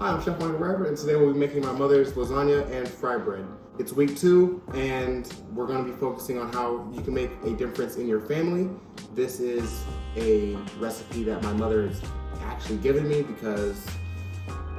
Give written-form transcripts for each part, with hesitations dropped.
Hi, I'm Chef Michael Bradford, and today we'll be making my mother's lasagna and fry bread. It's week 2, and we're going to be focusing on how you can make a difference in your family. This is a recipe that my mother has actually given me because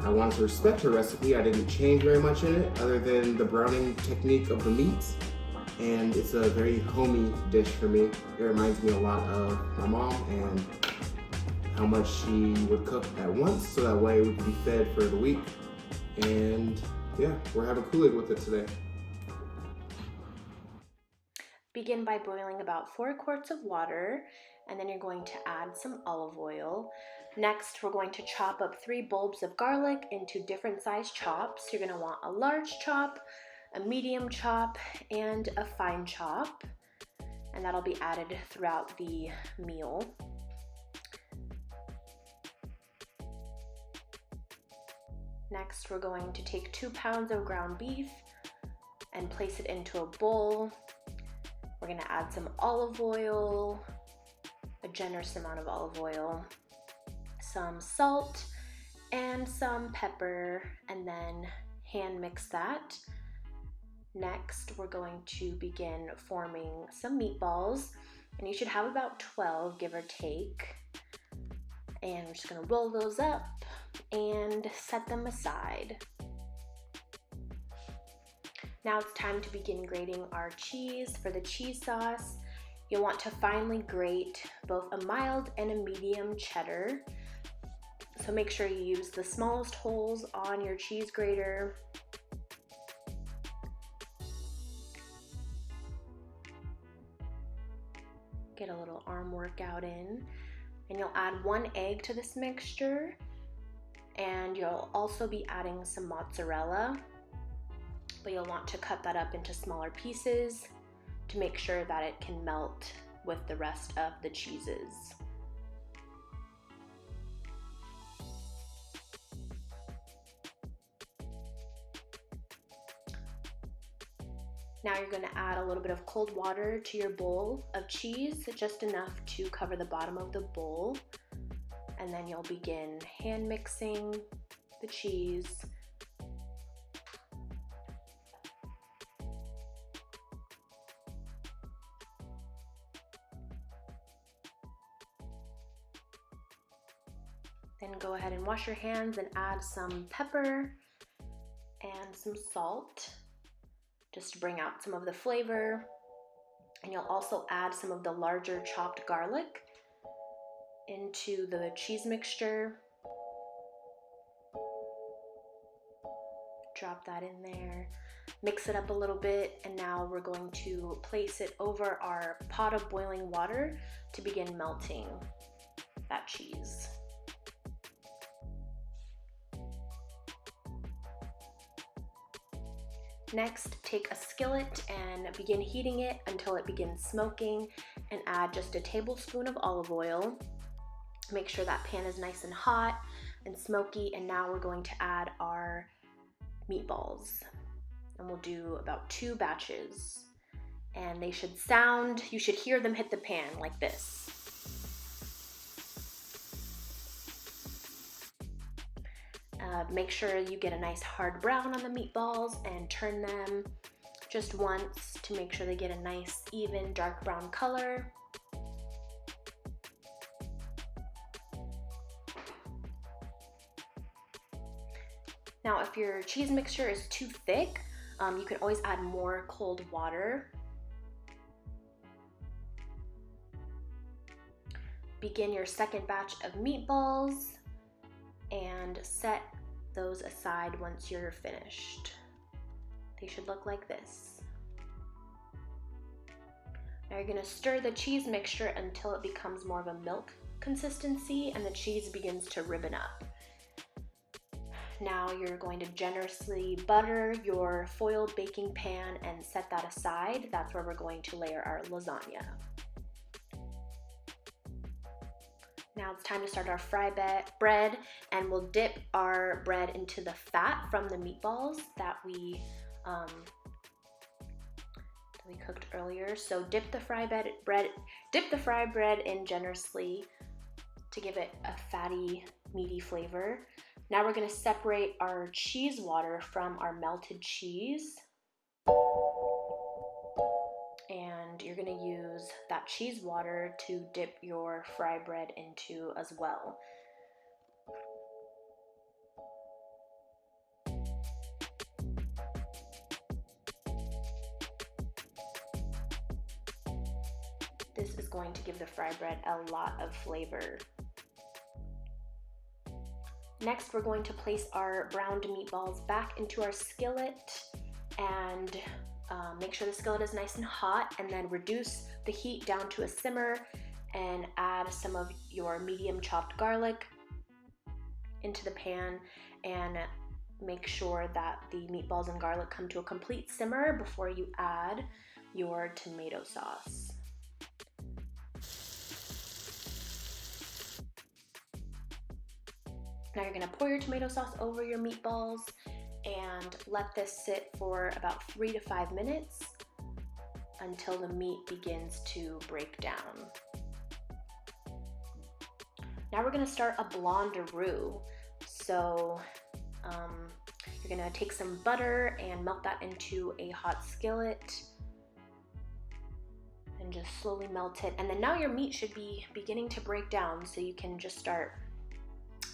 I wanted to respect her recipe. I didn't change very much in it other than the browning technique of the meats, and it's a very homey dish for me. It reminds me a lot of my mom and how much she would cook at once, so that way we could be fed for the week. And yeah, we're having Kool-Aid with it today. Begin by boiling about 4 quarts of water, and then you're going to add some olive oil. Next, we're going to chop up 3 bulbs of garlic into different size chops. You're going to want a large chop, a medium chop, and a fine chop, and that'll be added throughout the meal. Next, we're going to take 2 pounds of ground beef and place it into a bowl. We're going to add some olive oil, a generous amount of olive oil, some salt, and some pepper, and then hand mix that. Next, we're going to begin forming some meatballs, and you should have about 12, give or take. And we're just going to roll those up and set them aside. Now it's time to begin grating our cheese. For the cheese sauce, you'll want to finely grate both a mild and a medium cheddar. So make sure you use the smallest holes on your cheese grater. Get a little arm workout in. And you'll add 1 egg to this mixture, and you'll also be adding some mozzarella, but you'll want to cut that up into smaller pieces to make sure that it can melt with the rest of the cheeses. Now you're going to add a little bit of cold water to your bowl of cheese, just enough to cover the bottom of the bowl. And then you'll begin hand mixing the cheese. Then go ahead and wash your hands and add some pepper and some salt, just to bring out some of the flavor. And you'll also add some of the larger chopped garlic into the cheese mixture. Drop that in there, mix it up a little bit, and now we're going to place it over our pot of boiling water to begin melting that cheese. Next, take a skillet and begin heating it until it begins smoking, and add just a tablespoon of olive oil. Make sure that pan is nice and hot and smoky, and now we're going to add our meatballs. And we'll do about 2 batches. And they should sound, you should hear them hit the pan like this. Make sure you get a nice hard brown on the meatballs and turn them just once to make sure they get a nice even dark brown color. Now if your cheese mixture is too thick, you can always add more cold water. Begin your second batch of meatballs and set those aside once you're finished. They should look like this. Now you're going to stir the cheese mixture until it becomes more of a milk consistency and the cheese begins to ribbon up. Now you're going to generously butter your foiled baking pan and set that aside. That's where we're going to layer our lasagna. Now it's time to start our fry bread, and we'll dip our bread into the fat from the meatballs that we cooked earlier. So dip the fry bread in generously to give it a fatty meaty flavor. Now we're going to separate our cheese water from our melted cheese. And you're going to use that cheese water to dip your fry bread into as well. This is going to give the fry bread a lot of flavor. Next, we're going to place our browned meatballs back into our skillet and make sure the skillet is nice and hot, and then reduce the heat down to a simmer and add some of your medium chopped garlic into the pan, and make sure that the meatballs and garlic come to a complete simmer before you add your tomato sauce. Now you're going to pour your tomato sauce over your meatballs and let this sit for about 3 to 5 minutes until the meat begins to break down. Now we're going to start a blonde roux. So you're going to take some butter and melt that into a hot skillet and just slowly melt it. And then now your meat should be beginning to break down, so you can just start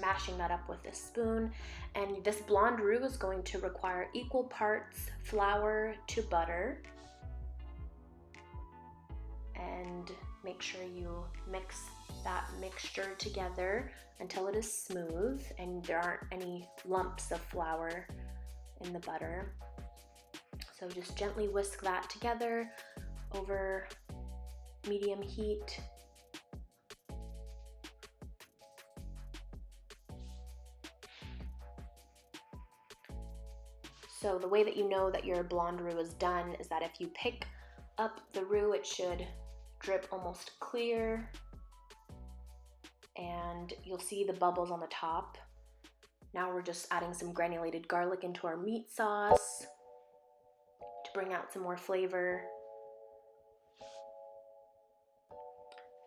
mashing that up with a spoon. And this blonde roux is going to require equal parts flour to butter. And make sure you mix that mixture together until it is smooth and there aren't any lumps of flour in the butter. So just gently whisk that together over medium heat. So the way that you know that your blonde roux is done is that if you pick up the roux, it should drip almost clear, and you'll see the bubbles on the top. Now we're just adding some granulated garlic into our meat sauce to bring out some more flavor.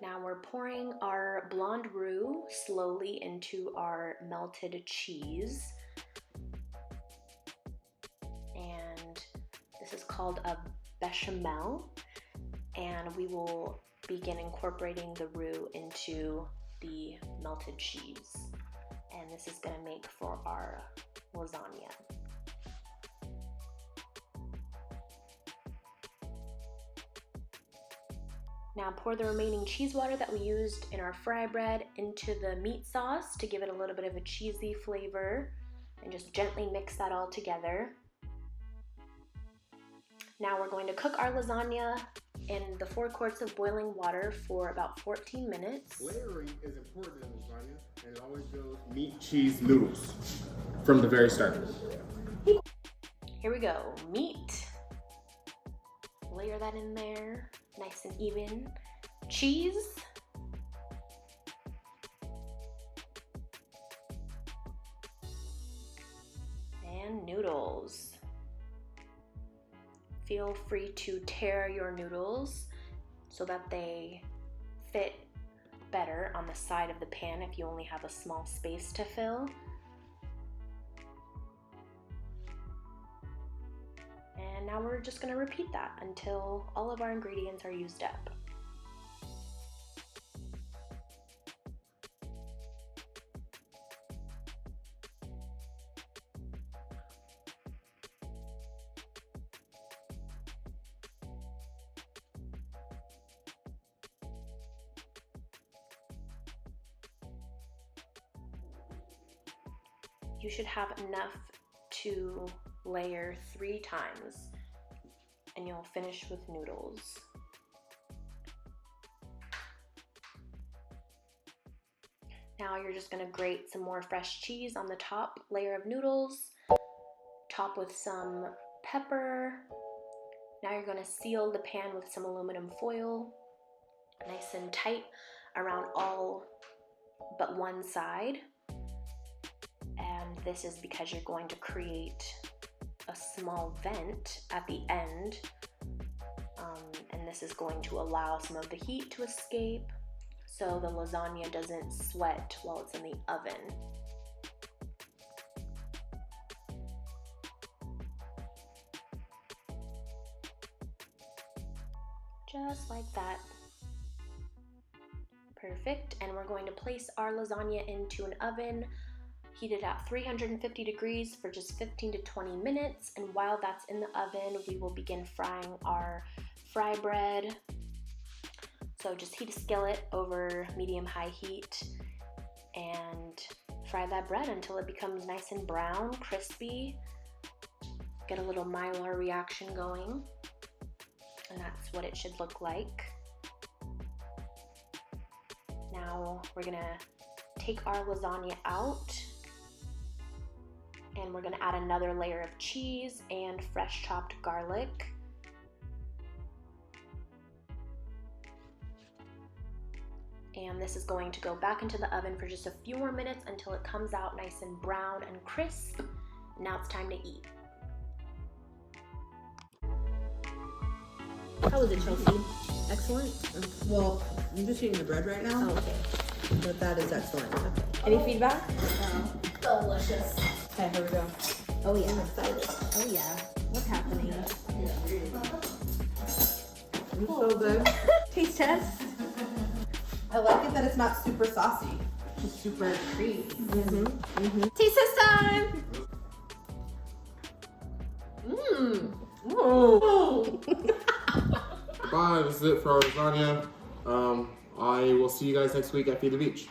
Now we're pouring our blonde roux slowly into our melted cheese. This is called a bechamel, and we will begin incorporating the roux into the melted cheese. And this is going to make for our lasagna. Now pour the remaining cheese water that we used in our fry bread into the meat sauce to give it a little bit of a cheesy flavor, and just gently mix that all together. Now we're going to cook our lasagna in the 4 quarts of boiling water for about 14 minutes. Layering is important in lasagna, and it always goes meat, cheese, noodles from the very start. Here we go, meat. Layer that in there, nice and even. Cheese. And noodles. Feel free to tear your noodles so that they fit better on the side of the pan if you only have a small space to fill. And now we're just going to repeat that until all of our ingredients are used up. You should have enough to layer 3 times, and you'll finish with noodles. Now you're just going to grate some more fresh cheese on the top layer of noodles, top with some pepper. Now you're going to seal the pan with some aluminum foil, nice and tight around all but one side. And this is because you're going to create a small vent at the end, and this is going to allow some of the heat to escape. so the lasagna doesn't sweat while it's in the oven. Just like that. Perfect. And we're going to place our lasagna into an oven, heated at 350 degrees for just 15 to 20 minutes. And while that's in the oven, we will begin frying our fry bread. So just heat a skillet over medium-high heat and fry that bread until it becomes nice and brown, crispy. Get a little Maillard reaction going. And that's what it should look like. Now we're gonna take our lasagna out and we're gonna add another layer of cheese and fresh chopped garlic. And this is going to go back into the oven for just a few more minutes until it comes out nice and brown and crisp. Now it's time to eat. How was it, Chelsea? Excellent? Well, I'm just eating the bread right now. Oh, okay. But that is excellent. Okay. Any feedback? Delicious. Okay, here we go. Oh yeah. I'm excited. Oh yeah. What's happening? It's so good. Taste test. I like it that it's not super saucy. It's super creamy. Taste test time! Bye, this is it for our lasagna. I will see you guys next week at Feed the Beach.